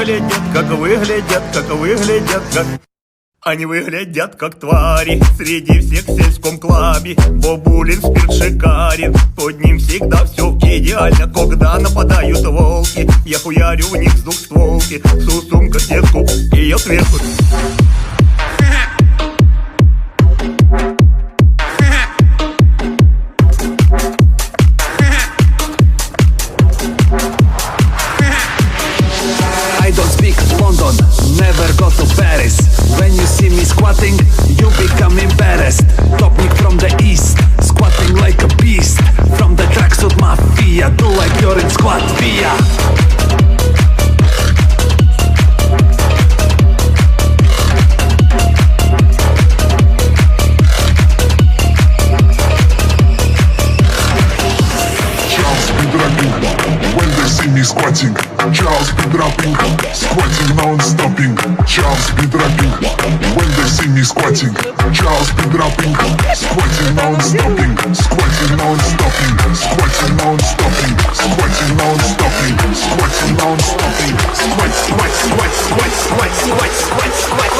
как они выглядят как твари среди всех в сельском клабе. Бобулин спирт шикарен, под ним всегда все идеально. Когда нападают волки, я хуярю в них с двухстволки. Сумка сетку, ее сверху. I don't speak London, never go to Paris. When you see me squatting, you become embarrassed. Topnik from the east, squatting like a beast. From the tracksuit mafia, do like you're in squat via. When they see me squatting, Charles be dropping, squatting non-stopping. Charles be dropping. When they see me squatting, Charles be dropping, squatting non-stopping, squatting non-stopping, squatting non-stopping, squatting non-stopping, squatting non-stopping, squat, squat, squat, squat, squat, squat, squat, squat,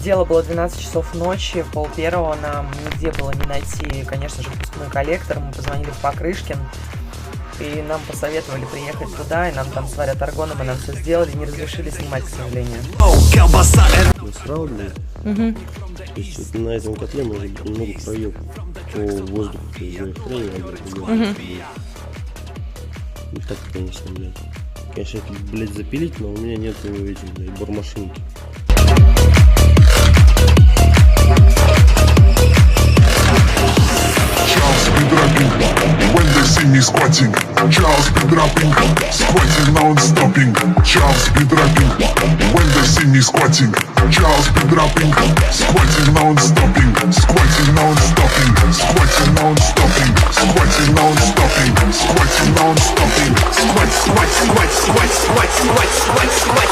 Дело было 12 часов ночи, 12:30 нам нигде было не найти, конечно же, впускной коллектор. Мы позвонили в Покрышкин, и нам посоветовали приехать туда, и нам там сварят аргоном, и нам все сделали, не разрешили снимать, к сожалению. То есть вот на этом котле может много проеб по воздуху, то есть хрень, вот так, конечно, блядь. Конечно, это, блядь, запилить, но у меня нет этих, блядь, бормашинки. when they see me squatting, Charles be dropping, squatting non-stopping. Charles be dropping. When they see me squatting, Charles be dropping, squatting non-stopping, squatting non-stopping, squatting non-stopping, squatting non-stopping, squatting non-stopping, squat, squat, squat, squat, squat, squat, squat, squat,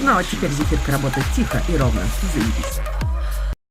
Ну а теперь зефирка работает тихо и ровно. Заебись.